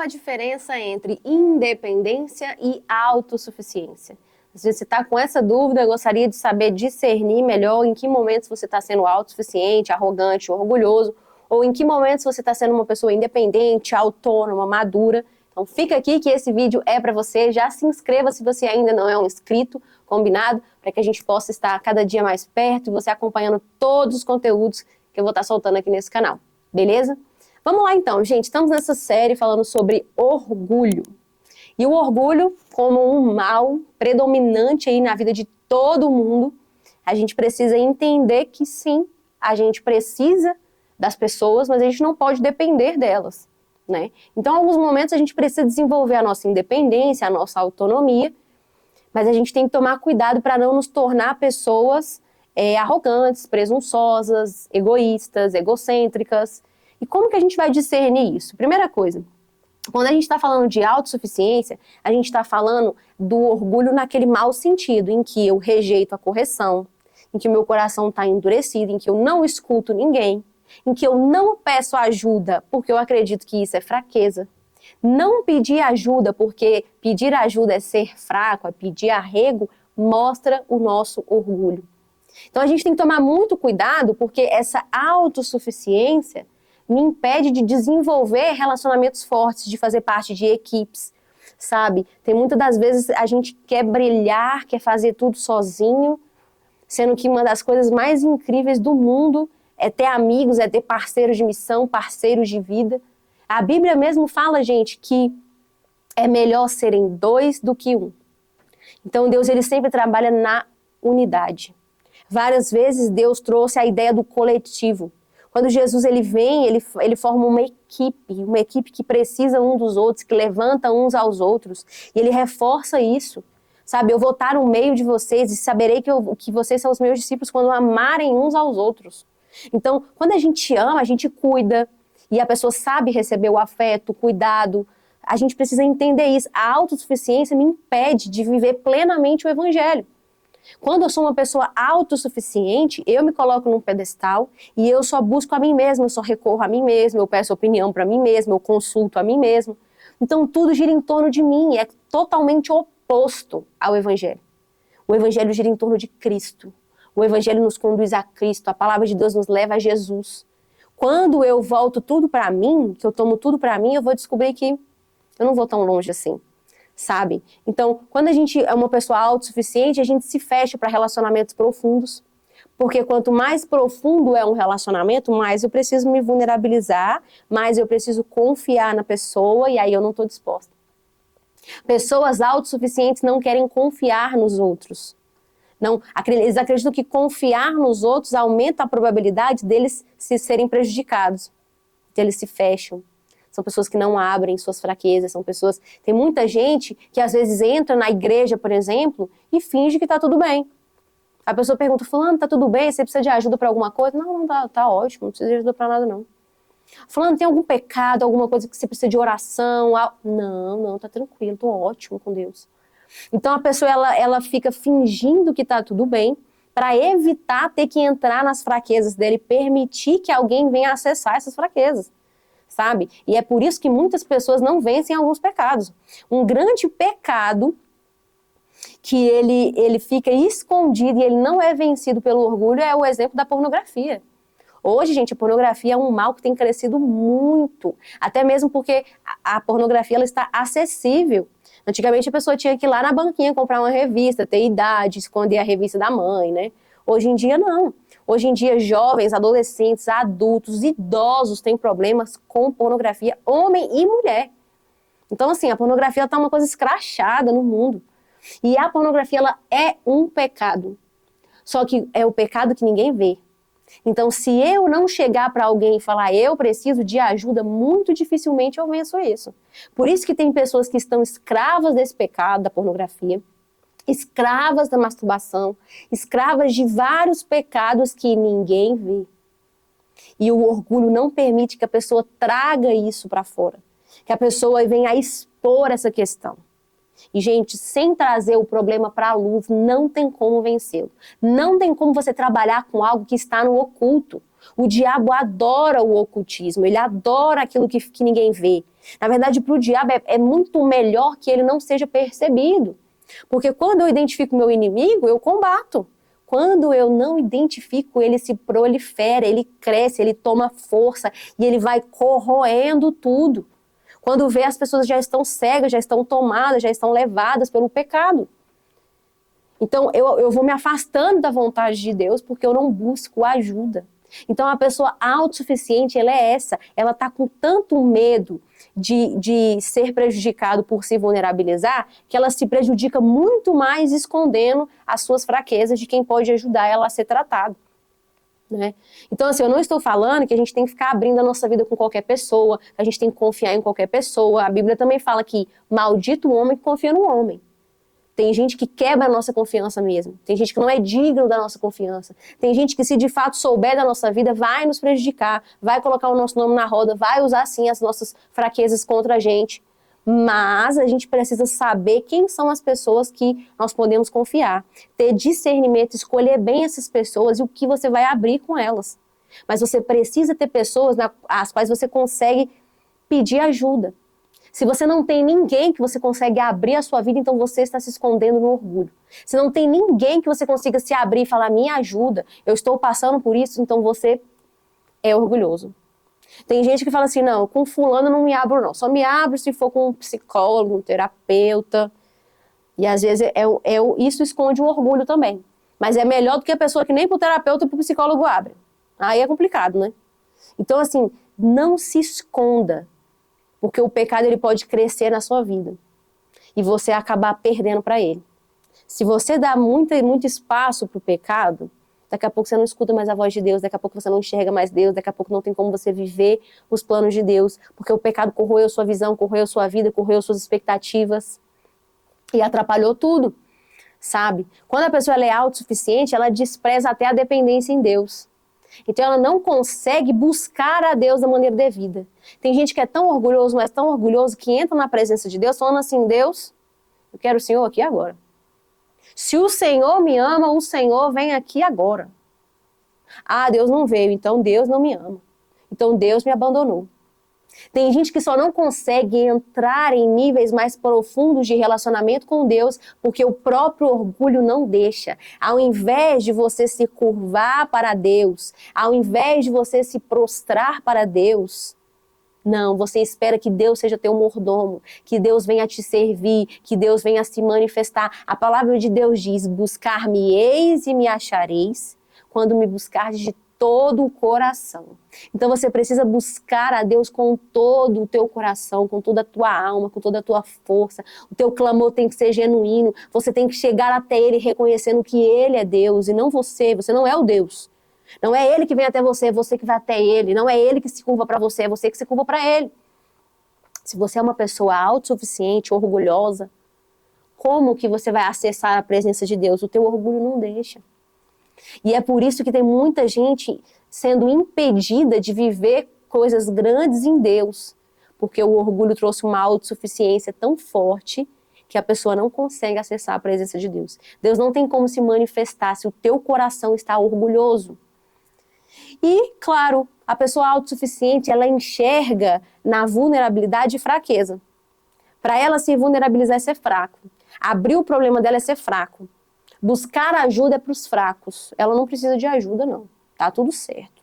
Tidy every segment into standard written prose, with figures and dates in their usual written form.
a diferença entre independência e autossuficiência? Se você está com essa dúvida, eu gostaria de saber discernir melhor em que momentos você está sendo autossuficiente, arrogante, orgulhoso, ou em que momentos você está sendo uma pessoa independente, autônoma, madura. Então fica aqui que esse vídeo é para você. Já se inscreva se você ainda não é um inscrito, combinado? Para que a gente possa estar cada dia mais perto e você acompanhando todos os conteúdos que eu vou estar soltando aqui nesse canal. Beleza? Vamos lá então, gente. Estamos nessa série falando sobre orgulho. E o orgulho, como um mal predominante aí na vida de todo mundo, a gente precisa entender que sim, a gente precisa das pessoas, mas a gente não pode depender delas, né? Então, em alguns momentos a gente precisa desenvolver a nossa independência, a nossa autonomia, mas a gente tem que tomar cuidado para não nos tornar pessoas arrogantes, presunçosas, egoístas, egocêntricas. E como que a gente vai discernir isso? Primeira coisa, quando a gente está falando de autossuficiência, a gente está falando do orgulho naquele mau sentido, em que eu rejeito a correção, em que o meu coração está endurecido, em que eu não escuto ninguém, em que eu não peço ajuda porque eu acredito que isso é fraqueza. Não pedir ajuda porque pedir ajuda é ser fraco, é pedir arrego, mostra o nosso orgulho. Então a gente tem que tomar muito cuidado porque essa autossuficiência me impede de desenvolver relacionamentos fortes, de fazer parte de equipes, sabe? Tem muitas das vezes a gente quer brilhar, quer fazer tudo sozinho, sendo que uma das coisas mais incríveis do mundo é ter amigos, é ter parceiros de missão, parceiros de vida. A Bíblia mesmo fala, gente, que é melhor serem dois do que um. Então Deus, ele sempre trabalha na unidade. Várias vezes Deus trouxe a ideia do coletivo. Quando Jesus ele vem, ele forma uma equipe que precisa um dos outros, que levanta uns aos outros, e ele reforça isso, sabe? Eu vou estar no meio de vocês e saberei que vocês são os meus discípulos quando amarem uns aos outros. Então, quando a gente ama, a gente cuida, e a pessoa sabe receber o afeto, o cuidado, a gente precisa entender isso. A autossuficiência me impede de viver plenamente o evangelho. Quando eu sou uma pessoa autossuficiente, eu me coloco num pedestal e eu só busco a mim mesma, eu só recorro a mim mesma, eu peço opinião para mim mesma, eu consulto a mim mesma. Então tudo gira em torno de mim, é totalmente oposto ao evangelho. O evangelho gira em torno de Cristo. O evangelho nos conduz a Cristo, a palavra de Deus nos leva a Jesus. Quando eu volto tudo para mim, que eu tomo tudo para mim, eu vou descobrir que eu não vou tão longe assim. Sabe? Então, quando a gente é uma pessoa autossuficiente, a gente se fecha para relacionamentos profundos, porque quanto mais profundo é um relacionamento, mais eu preciso me vulnerabilizar, mais eu preciso confiar na pessoa, e aí eu não estou disposta. Pessoas autossuficientes não querem confiar nos outros. Não, eles acreditam que confiar nos outros aumenta a probabilidade deles se serem prejudicados, eles se fecham. São pessoas que não abrem suas fraquezas, são pessoas... Tem muita gente que às vezes entra na igreja, por exemplo, e finge que tá tudo bem. A pessoa pergunta, fulano, tá tudo bem? Você precisa de ajuda pra alguma coisa? Não, tá ótimo, não precisa de ajuda pra nada não. Fulano, tem algum pecado, alguma coisa que você precisa de oração? Não, tá tranquilo, tô ótimo com Deus. Então a pessoa, ela fica fingindo que tá tudo bem, para evitar ter que entrar nas fraquezas dele, permitir que alguém venha acessar essas fraquezas. Sabe? E é por isso que muitas pessoas não vencem alguns pecados. Um grande pecado que ele fica escondido e ele não é vencido pelo orgulho é o exemplo da pornografia. Hoje, gente, a pornografia é um mal que tem crescido muito, até mesmo porque a pornografia ela está acessível. Antigamente a pessoa tinha que ir lá na banquinha comprar uma revista, ter idade, esconder a revista da mãe, né? Hoje em dia não. Hoje em dia jovens, adolescentes, adultos, idosos têm problemas com pornografia, homem e mulher. Então assim, a pornografia está uma coisa escrachada no mundo. E a pornografia ela é um pecado. Só que é o pecado que ninguém vê. Então se eu não chegar para alguém e falar eu preciso de ajuda, muito dificilmente eu venço isso. Por isso que tem pessoas que estão escravas desse pecado da pornografia, escravas da masturbação, escravas de vários pecados que ninguém vê. E o orgulho não permite que a pessoa traga isso para fora, que a pessoa venha a expor essa questão. E, gente, sem trazer o problema para a luz, não tem como vencê-lo. Não tem como você trabalhar com algo que está no oculto. O diabo adora o ocultismo, ele adora aquilo que ninguém vê. Na verdade, para o diabo é muito melhor que ele não seja percebido. Porque quando eu identifico o meu inimigo, eu combato. Quando eu não identifico, ele se prolifera, ele cresce, ele toma força e ele vai corroendo tudo. Quando vê, as pessoas já estão cegas, já estão tomadas, já estão levadas pelo pecado. Então, eu vou me afastando da vontade de Deus porque eu não busco ajuda. Então, a pessoa autossuficiente, ela é essa. Ela está com tanto medo de ser prejudicado por se vulnerabilizar, que ela se prejudica muito mais escondendo as suas fraquezas de quem pode ajudar ela a ser tratado. Né? Então, assim, eu não estou falando que a gente tem que ficar abrindo a nossa vida com qualquer pessoa, que a gente tem que confiar em qualquer pessoa. A Bíblia também fala que maldito o homem que confia no homem. Tem gente que quebra a nossa confiança mesmo. Tem gente que não é digno da nossa confiança. Tem gente que, se de fato souber da nossa vida, vai nos prejudicar, vai colocar o nosso nome na roda, vai usar, sim, as nossas fraquezas contra a gente. Mas a gente precisa saber quem são as pessoas que nós podemos confiar. Ter discernimento, escolher bem essas pessoas e o que você vai abrir com elas. Mas você precisa ter pessoas às quais você consegue pedir ajuda. Se você não tem ninguém que você consegue abrir a sua vida, então você está se escondendo no orgulho. Se não tem ninguém que você consiga se abrir e falar, me ajuda, eu estou passando por isso, então você é orgulhoso. Tem gente que fala assim, não, com fulano não me abro não, só me abro se for com um psicólogo, um terapeuta. E às vezes isso esconde o orgulho também. Mas é melhor do que a pessoa que nem pro terapeuta e pro psicólogo abre. Aí é complicado, né? Então, assim, não se esconda. Porque o pecado ele pode crescer na sua vida e você acabar perdendo para ele. Se você dá muito espaço para o pecado, daqui a pouco você não escuta mais a voz de Deus, daqui a pouco você não enxerga mais Deus, daqui a pouco não tem como você viver os planos de Deus, porque o pecado corroeu sua visão, corroeu sua vida, corroeu suas expectativas e atrapalhou tudo, sabe? Quando a pessoa ela é autossuficiente, ela despreza até a dependência em Deus. Então ela não consegue buscar a Deus da maneira devida. Tem gente que é tão orgulhoso, mas tão orgulhoso, que entra na presença de Deus falando assim, Deus, eu quero o Senhor aqui agora. Se o Senhor me ama, o Senhor vem aqui agora. Ah, Deus não veio, então Deus não me ama. Então Deus me abandonou. Tem gente que só não consegue entrar em níveis mais profundos de relacionamento com Deus porque o próprio orgulho não deixa. Ao invés de você se curvar para Deus, ao invés de você se prostrar para Deus, não, você espera que Deus seja teu mordomo, que Deus venha te servir, que Deus venha se manifestar. A palavra de Deus diz, buscar-me-eis e me achareis, quando me buscardes de todo o coração. Então você precisa buscar a Deus com todo o teu coração, com toda a tua alma, com toda a tua força. O teu clamor tem que ser genuíno. Você tem que chegar até Ele reconhecendo que Ele é Deus e não você. Você não é o Deus. Não é Ele que vem até você, é você que vai até Ele. Não é Ele que se curva para você, é você que se curva para Ele. Se você é uma pessoa autossuficiente, orgulhosa, como que você vai acessar a presença de Deus? O teu orgulho não deixa. E é por isso que tem muita gente sendo impedida de viver coisas grandes em Deus, porque o orgulho trouxe uma autossuficiência tão forte que a pessoa não consegue acessar a presença de Deus. Deus não tem como se manifestar se o teu coração está orgulhoso. E, claro, a pessoa autossuficiente, ela enxerga na vulnerabilidade e fraqueza. Para ela, se vulnerabilizar é ser fraco. Abrir o problema dela é ser fraco. Buscar ajuda é para os fracos. Ela não precisa de ajuda, não. Tá tudo certo.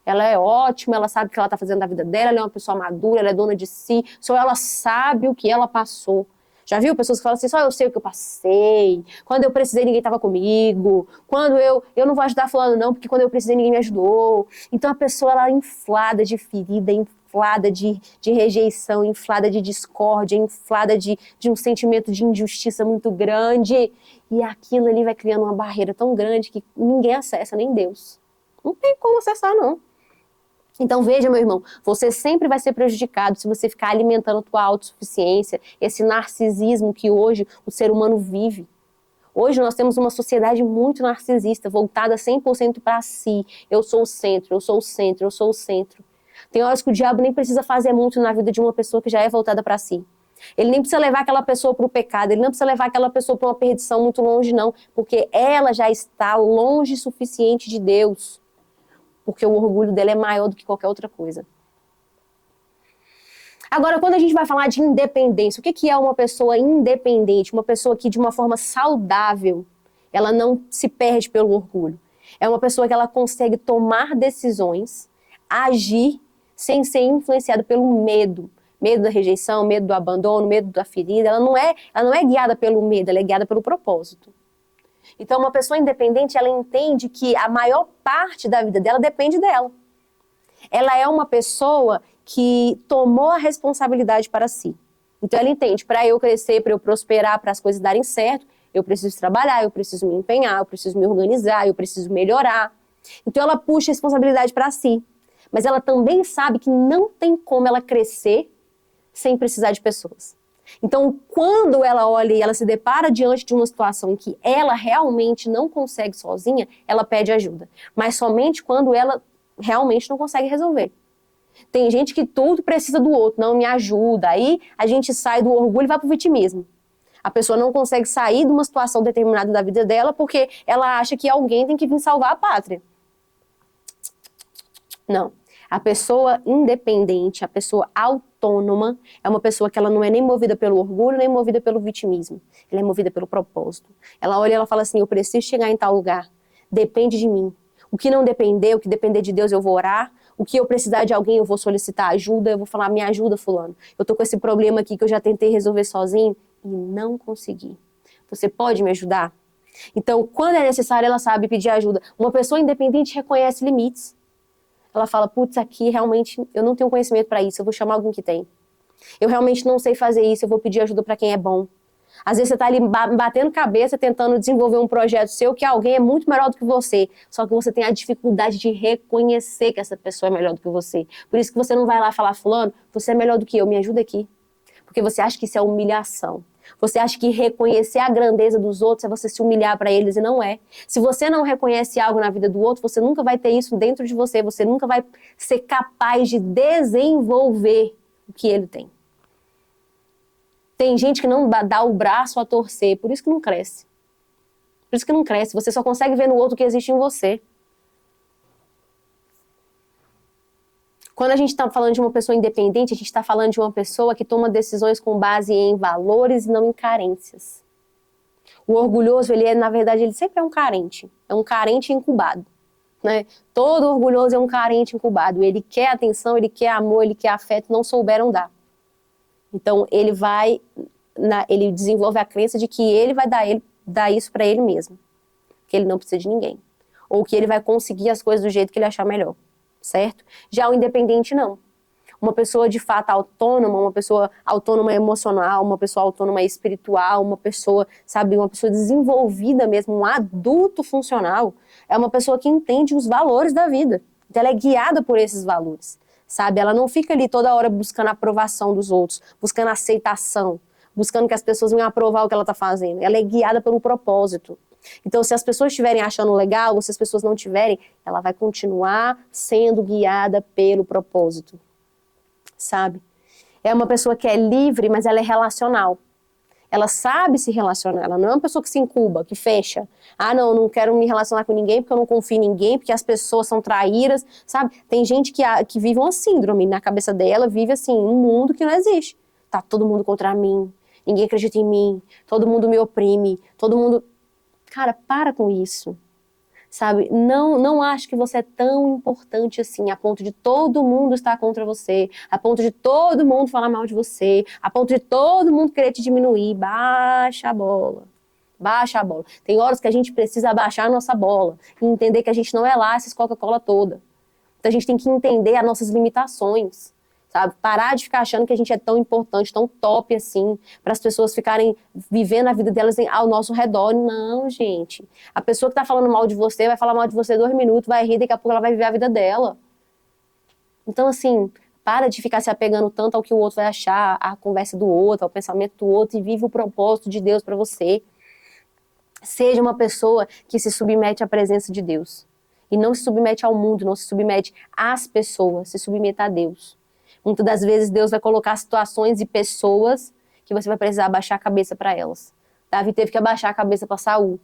Ela é ótima, ela sabe o que ela está fazendo da vida dela, ela é uma pessoa madura, ela é dona de si, só ela sabe o que ela passou. Já viu pessoas que falam assim, só eu sei o que eu passei, quando eu precisei ninguém estava comigo, quando eu não vou ajudar fulano não, porque quando eu precisei ninguém me ajudou. Então a pessoa, ela é inflada de ferida, inflada de rejeição, inflada de discórdia, inflada de um sentimento de injustiça muito grande. E aquilo ali vai criando uma barreira tão grande que ninguém acessa, nem Deus. Não tem como acessar, não. Então veja, meu irmão, você sempre vai ser prejudicado se você ficar alimentando a tua autossuficiência, esse narcisismo que hoje o ser humano vive. Hoje nós temos uma sociedade muito narcisista, voltada 100% para si. Eu sou o centro, eu sou o centro, eu sou o centro. Tem horas que o diabo nem precisa fazer muito na vida de uma pessoa que já é voltada para si. Ele nem precisa levar aquela pessoa para o pecado, ele não precisa levar aquela pessoa para uma perdição muito longe, não, porque ela já está longe o suficiente de Deus. Porque o orgulho dela é maior do que qualquer outra coisa. Agora, quando a gente vai falar de independência, o que é uma pessoa independente? Uma pessoa que, de uma forma saudável, ela não se perde pelo orgulho. É uma pessoa que ela consegue tomar decisões, agir, sem ser influenciada pelo medo. Medo da rejeição, medo do abandono, medo da ferida. Ela não é guiada pelo medo, ela é guiada pelo propósito. Então, uma pessoa independente, ela entende que a maior parte da vida dela depende dela. Ela é uma pessoa que tomou a responsabilidade para si. Então ela entende, para eu crescer, para eu prosperar, para as coisas darem certo, eu preciso trabalhar, eu preciso me empenhar, eu preciso me organizar, eu preciso melhorar. Então ela puxa a responsabilidade para si. Mas ela também sabe que não tem como ela crescer sem precisar de pessoas. Então, quando ela olha e ela se depara diante de uma situação em que ela realmente não consegue sozinha, ela pede ajuda. Mas somente quando ela realmente não consegue resolver. Tem gente que tudo precisa do outro, não me ajuda. Aí a gente sai do orgulho e vai pro vitimismo. A pessoa não consegue sair de uma situação determinada da vida dela porque ela acha que alguém tem que vir salvar a pátria. Não. A pessoa independente, a pessoa autônoma, é uma pessoa que ela não é nem movida pelo orgulho, nem movida pelo vitimismo. Ela é movida pelo propósito. Ela olha e ela fala assim, eu preciso chegar em tal lugar. Depende de mim. O que não depender, o que depender de Deus, eu vou orar. O que eu precisar de alguém, eu vou solicitar ajuda. Eu vou falar, me ajuda, fulano. Eu tô com esse problema aqui que eu já tentei resolver sozinho e não consegui. Você pode me ajudar? Então, quando é necessário, ela sabe pedir ajuda. Uma pessoa independente reconhece limites. Ela fala, putz, aqui realmente eu não tenho conhecimento para isso, eu vou chamar alguém que tem. Eu realmente não sei fazer isso, eu vou pedir ajuda para quem é bom. Às vezes você está ali batendo cabeça, tentando desenvolver um projeto seu que alguém é muito melhor do que você, só que você tem a dificuldade de reconhecer que essa pessoa é melhor do que você. Por isso que você não vai lá falar, fulano, você é melhor do que eu, me ajuda aqui. Porque você acha que isso é humilhação. Você acha que reconhecer a grandeza dos outros é você se humilhar para eles e não é. Se você não reconhece algo na vida do outro, você nunca vai ter isso dentro de você, você nunca vai ser capaz de desenvolver o que ele tem. Tem gente que não dá o braço a torcer, por isso que não cresce. Por isso que não cresce, você só consegue ver no outro o que existe em você. Quando a gente está falando de uma pessoa independente, a gente está falando de uma pessoa que toma decisões com base em valores e não em carências. O orgulhoso, na verdade, ele sempre é um carente incubado. Né? Todo orgulhoso é um carente incubado. Ele quer atenção, ele quer amor, ele quer afeto, não souberam dar. Então, ele desenvolve a crença de que ele vai dar isso para ele mesmo. Que ele não precisa de ninguém. Ou que ele vai conseguir as coisas do jeito que ele achar melhor. Certo? Já o independente, não. Uma pessoa de fato autônoma, uma pessoa autônoma emocional, uma pessoa autônoma espiritual, uma pessoa, sabe, uma pessoa desenvolvida mesmo, um adulto funcional, é uma pessoa que entende os valores da vida. Então ela é guiada por esses valores, sabe? Ela não fica ali toda hora buscando a aprovação dos outros, buscando aceitação, buscando que as pessoas venham aprovar o que ela está fazendo. Ela é guiada pelo propósito. Então, se as pessoas estiverem achando legal, ou se as pessoas não tiverem, ela vai continuar sendo guiada pelo propósito, sabe? É uma pessoa que é livre, mas ela é relacional. Ela sabe se relacionar, ela não é uma pessoa que se incuba, que fecha. Ah, não quero me relacionar com ninguém porque eu não confio em ninguém, porque as pessoas são traíras, sabe? Tem gente que vive uma síndrome na cabeça dela, vive assim, um mundo que não existe. Tá todo mundo contra mim, ninguém acredita em mim, todo mundo me oprime, todo mundo... Cara, para com isso, sabe? Não acho que você é tão importante assim, a ponto de todo mundo estar contra você, a ponto de todo mundo falar mal de você, a ponto de todo mundo querer te diminuir. Baixa a bola. Baixa a bola. Tem horas que a gente precisa abaixar a nossa bola e entender que a gente não é lá essas Coca-Cola toda. Então a gente tem que entender as nossas limitações. Sabe? Parar de ficar achando que a gente é tão importante, tão top assim, para as pessoas ficarem vivendo a vida delas ao nosso redor. Não, gente. A pessoa que tá falando mal de você vai falar mal de você 2 minutos, vai rir, daqui a pouco ela vai viver a vida dela. Então, assim, para de ficar se apegando tanto ao que o outro vai achar, à conversa do outro, ao pensamento do outro, e vive o propósito de Deus para você. Seja uma pessoa que se submete à presença de Deus. E não se submete ao mundo, não se submete às pessoas, se submeta a Deus. Muitas das vezes Deus vai colocar situações e pessoas que você vai precisar abaixar a cabeça para elas. Davi teve que abaixar a cabeça para Saul.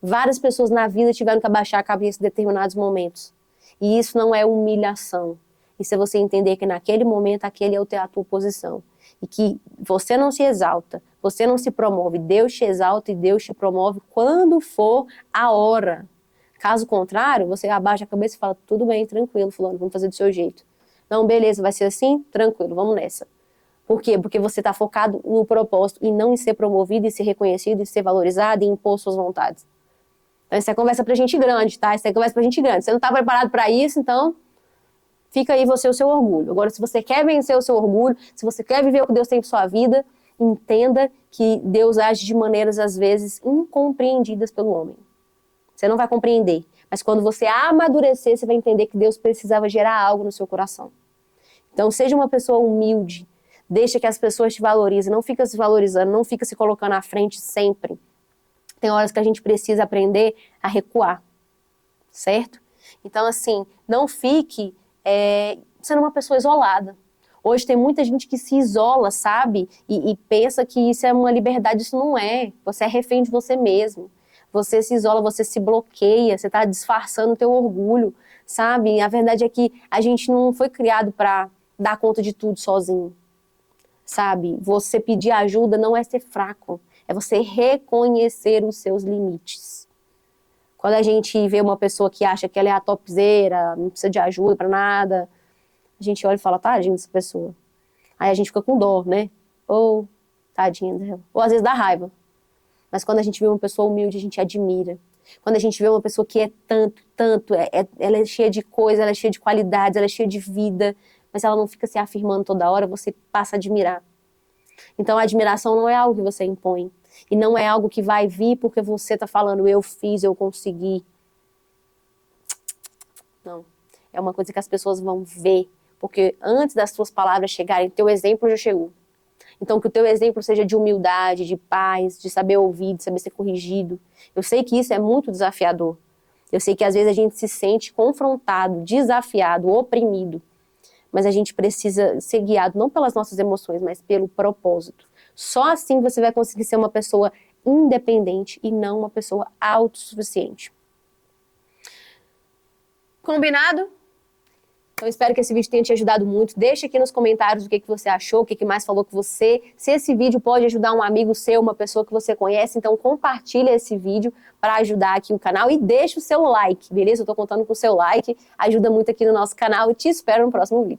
Várias pessoas na vida tiveram que abaixar a cabeça em determinados momentos. E isso não é humilhação. Isso é você entender que naquele momento aquele é a tua posição. E que você não se exalta, você não se promove, Deus te exalta e Deus te promove quando for a hora. Caso contrário, você abaixa a cabeça e fala, tudo bem, tranquilo, fulano, vamos fazer do seu jeito. Não, beleza, vai ser assim? Tranquilo, vamos nessa. Por quê? Porque você está focado no propósito e não em ser promovido, e ser reconhecido, e ser valorizado e impor suas vontades. Então, isso é conversa pra gente grande, tá? Isso é conversa pra gente grande. Você não tá preparado para isso, então fica aí você o seu orgulho. Agora, se você quer vencer o seu orgulho, se você quer viver o que Deus tem para sua vida, entenda que Deus age de maneiras, às vezes, incompreendidas pelo homem. Você não vai compreender. Mas quando você amadurecer, você vai entender que Deus precisava gerar algo no seu coração. Então, seja uma pessoa humilde. Deixa que as pessoas te valorizem. Não fica se valorizando, não fica se colocando à frente sempre. Tem horas que a gente precisa aprender a recuar. Certo? Então, assim, não fique sendo uma pessoa isolada. Hoje tem muita gente que se isola, sabe? E pensa que isso é uma liberdade, isso não é. Você é refém de você mesmo. Você se isola, você se bloqueia, você está disfarçando o teu orgulho, sabe? A verdade é que a gente não foi criado para dar conta de tudo sozinho, sabe? Você pedir ajuda não é ser fraco, é você reconhecer os seus limites. Quando a gente vê uma pessoa que acha que ela é a topzera, não precisa de ajuda pra nada, a gente olha e fala, tadinha dessa pessoa. Aí a gente fica com dó, né? Ou, tadinha dela. Ou às vezes dá raiva. Mas quando a gente vê uma pessoa humilde, a gente admira. Quando a gente vê uma pessoa que é tanto, ela é cheia de coisa, ela é cheia de qualidades, ela é cheia de vida, mas ela não fica se afirmando toda hora, você passa a admirar. Então a admiração não é algo que você impõe. E não é algo que vai vir porque você está falando, eu fiz, eu consegui. Não. É uma coisa que as pessoas vão ver. Porque antes das suas palavras chegarem, teu exemplo já chegou. Então que o teu exemplo seja de humildade, de paz, de saber ouvir, de saber ser corrigido. Eu sei que isso é muito desafiador. Eu sei que às vezes a gente se sente confrontado, desafiado, oprimido. Mas a gente precisa ser guiado não pelas nossas emoções, mas pelo propósito. Só assim você vai conseguir ser uma pessoa independente e não uma pessoa autossuficiente. Combinado? Então espero que esse vídeo tenha te ajudado muito. Deixa aqui nos comentários o que você achou, o que mais falou com você. Se esse vídeo pode ajudar um amigo seu, uma pessoa que você conhece, então compartilha esse vídeo para ajudar aqui o canal e deixa o seu like, beleza? Eu tô contando com o seu like, ajuda muito aqui no nosso canal e te espero no próximo vídeo.